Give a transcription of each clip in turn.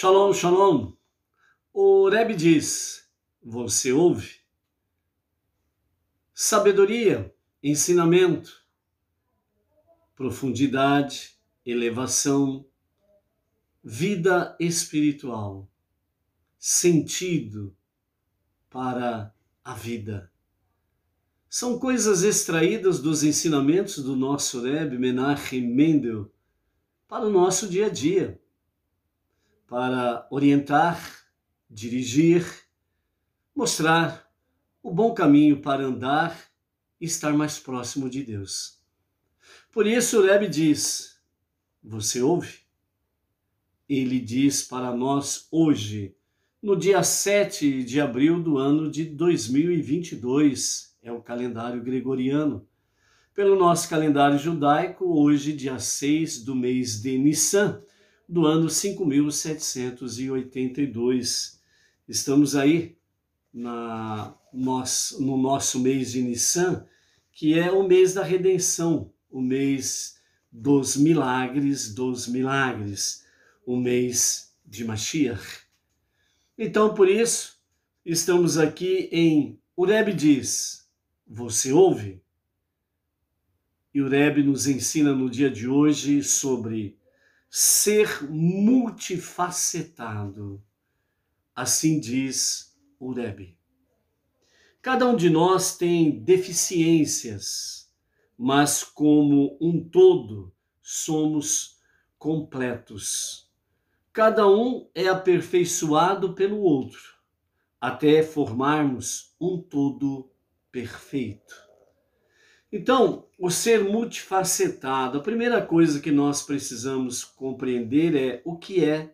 Shalom, shalom. O Rebbe diz, você ouve? Sabedoria, ensinamento, profundidade, elevação, vida espiritual, sentido para a vida. São coisas extraídas dos ensinamentos do nosso Rebbe Menachem Mendel para o nosso dia a dia, para orientar, dirigir, mostrar o bom caminho para andar e estar mais próximo de Deus. Por isso o Rebbe diz, você ouve? Ele diz para nós hoje, no dia 7 de abril do ano de 2022, é o calendário gregoriano. Pelo nosso calendário judaico, hoje, dia 6 do mês de Nissan, do ano 5782. Estamos aí no nosso mês de Nissan, que é o mês da redenção, o mês dos milagres, o mês de Mashiach. Então, por isso, estamos aqui em O Rebbe diz, você ouve? E o Rebbe nos ensina no dia de hoje sobre ser multifacetado. Assim diz o Rebbe. Cada um de nós tem deficiências, mas como um todo somos completos. Cada um é aperfeiçoado pelo outro, até formarmos um todo perfeito. Então, o ser multifacetado, a primeira coisa que nós precisamos compreender é o que é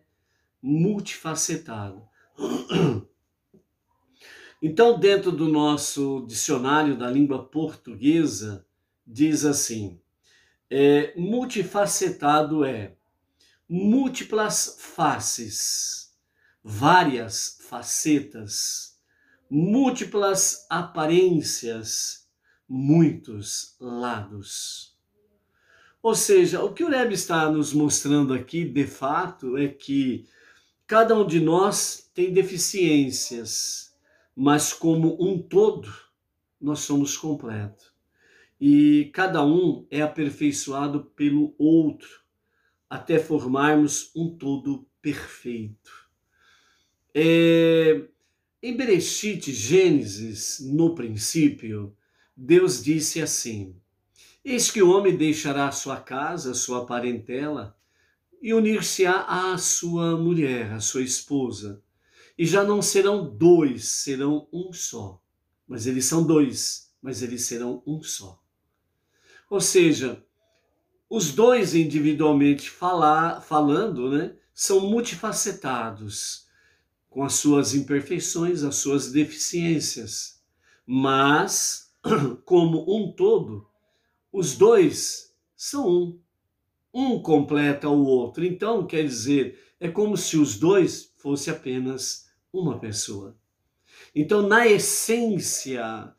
multifacetado. Então, dentro do nosso dicionário da língua portuguesa, diz assim, multifacetado é múltiplas faces, várias facetas, múltiplas aparências, muitos lados. Ou seja, o que o Rebbe está nos mostrando aqui, de fato, é que cada um de nós tem deficiências, mas como um todo, nós somos completos. E cada um é aperfeiçoado pelo outro, até formarmos um todo perfeito. Em Bereshit, Gênesis, no princípio, Deus disse assim, eis que o homem deixará sua casa, sua parentela, e unir-se-á à sua mulher, à sua esposa. E já não serão dois, serão um só. Mas eles são dois, mas eles serão um só. Ou seja, os dois individualmente falando, né, são multifacetados, com as suas imperfeições, as suas deficiências. Mas, como um todo, os dois são um. Um completa o outro. Então, quer dizer, é como se os dois fossem apenas uma pessoa. Então, na essência,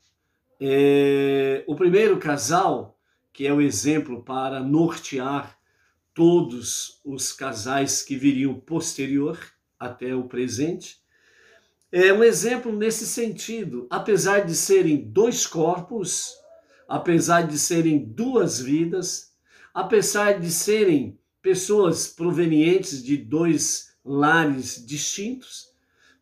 o primeiro casal, que é o exemplo para nortear todos os casais que viriam posterior até o presente, é um exemplo nesse sentido. Apesar de serem dois corpos, apesar de serem duas vidas, apesar de serem pessoas provenientes de dois lares distintos,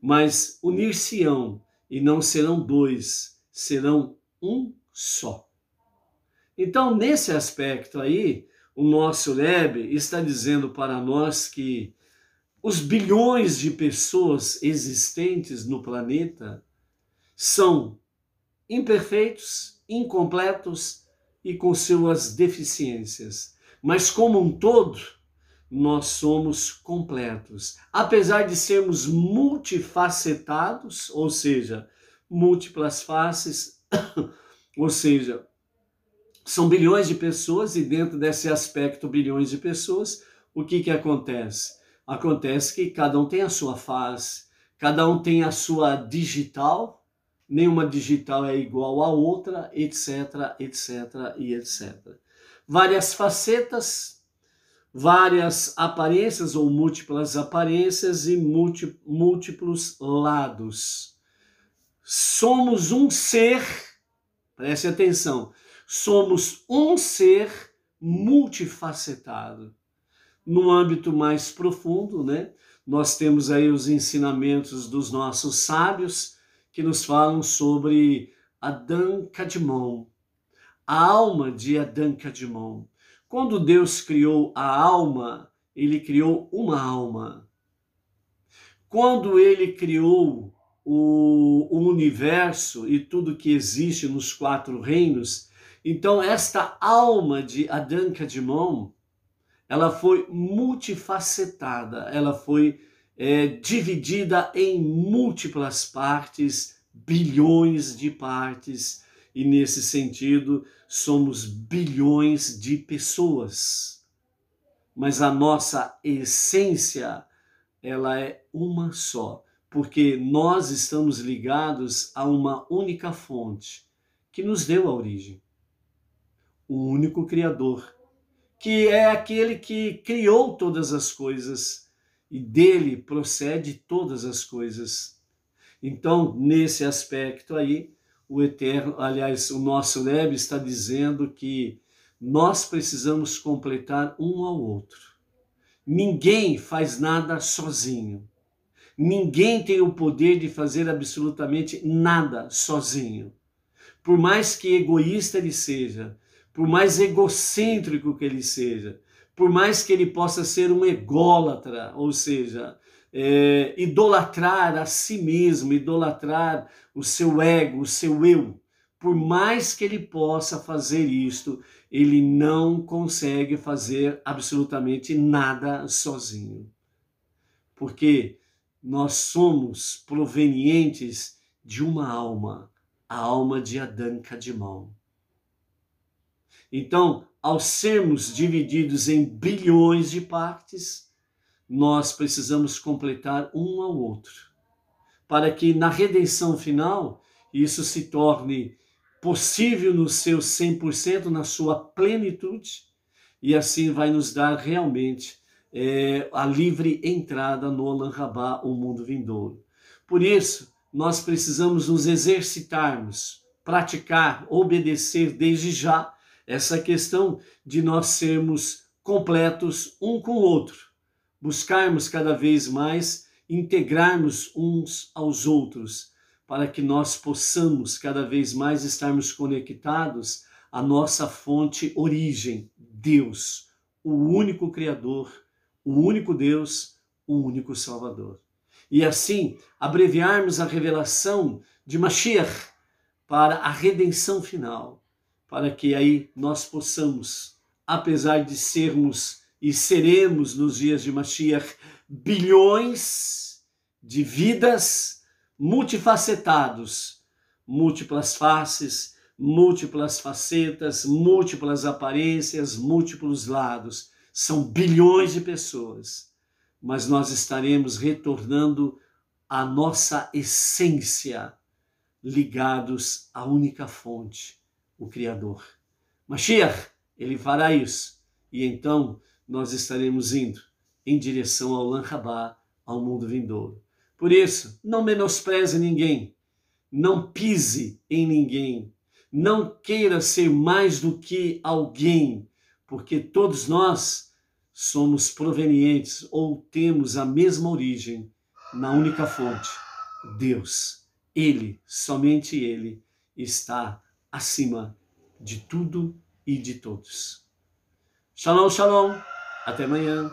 mas unir-se-ão e não serão dois, serão um só. Então, nesse aspecto aí, o nosso Rebbe está dizendo para nós que os bilhões de pessoas existentes no planeta são imperfeitos, incompletos e com suas deficiências. Mas como um todo, nós somos completos. Apesar de sermos multifacetados, ou seja, múltiplas faces, ou seja, são bilhões de pessoas e dentro desse aspecto bilhões de pessoas, o que acontece? Acontece que cada um tem a sua face, cada um tem a sua digital, nenhuma digital é igual à outra, etc, etc e etc. Várias facetas, várias aparências ou múltiplas aparências e múltiplos lados. Somos um ser, preste atenção, somos um ser multifacetado. No âmbito mais profundo, né? Nós temos aí os ensinamentos dos nossos sábios que nos falam sobre Adão Kadmon, a alma de Adão Kadmon. Quando Deus criou a alma, ele criou uma alma. Quando ele criou o universo e tudo que existe nos 4 reinos, então esta alma de Adão Kadmon, ela foi multifacetada, ela foi dividida em múltiplas partes, bilhões de partes, e nesse sentido somos bilhões de pessoas. Mas a nossa essência, ela é uma só, porque nós estamos ligados a uma única fonte que nos deu a origem, o único Criador, que é aquele que criou todas as coisas e dele procede todas as coisas. Então, nesse aspecto aí, o Eterno, aliás, o nosso Rebbe está dizendo que nós precisamos completar um ao outro. Ninguém faz nada sozinho. Ninguém tem o poder de fazer absolutamente nada sozinho. Por mais que egoísta ele seja, por mais egocêntrico que ele seja, por mais que ele possa ser um ególatra, ou seja, idolatrar a si mesmo, idolatrar o seu ego, o seu eu, por mais que ele possa fazer isto, ele não consegue fazer absolutamente nada sozinho. Porque nós somos provenientes de uma alma, a alma de Adão Kadmon. Então, ao sermos divididos em bilhões de partes, nós precisamos completar um ao outro, para que na redenção final isso se torne possível no seu 100%, na sua plenitude, e assim vai nos dar realmente a livre entrada no Olam Rabá, o mundo vindouro. Por isso, nós precisamos nos exercitarmos, praticar, obedecer desde já essa questão de nós sermos completos um com o outro, buscarmos cada vez mais integrarmos uns aos outros, para que nós possamos cada vez mais estarmos conectados à nossa fonte origem, Deus, o único Criador, o único Deus, o único Salvador. E assim, abreviarmos a revelação de Mashiach para a redenção final, para que aí nós possamos, apesar de sermos e seremos nos dias de Mashiach bilhões de vidas multifacetados, múltiplas faces, múltiplas facetas, múltiplas aparências, múltiplos lados. São bilhões de pessoas, mas nós estaremos retornando à nossa essência, ligados à única fonte, o Criador. Mashiach, ele fará isso, e então nós estaremos indo em direção ao Olam Rabá, ao mundo vindouro. Por isso, não menospreze ninguém, não pise em ninguém, não queira ser mais do que alguém, porque todos nós somos provenientes ou temos a mesma origem na única fonte, Deus. Ele, somente Ele, está acima de tudo e de todos. Shalom, shalom. Até amanhã.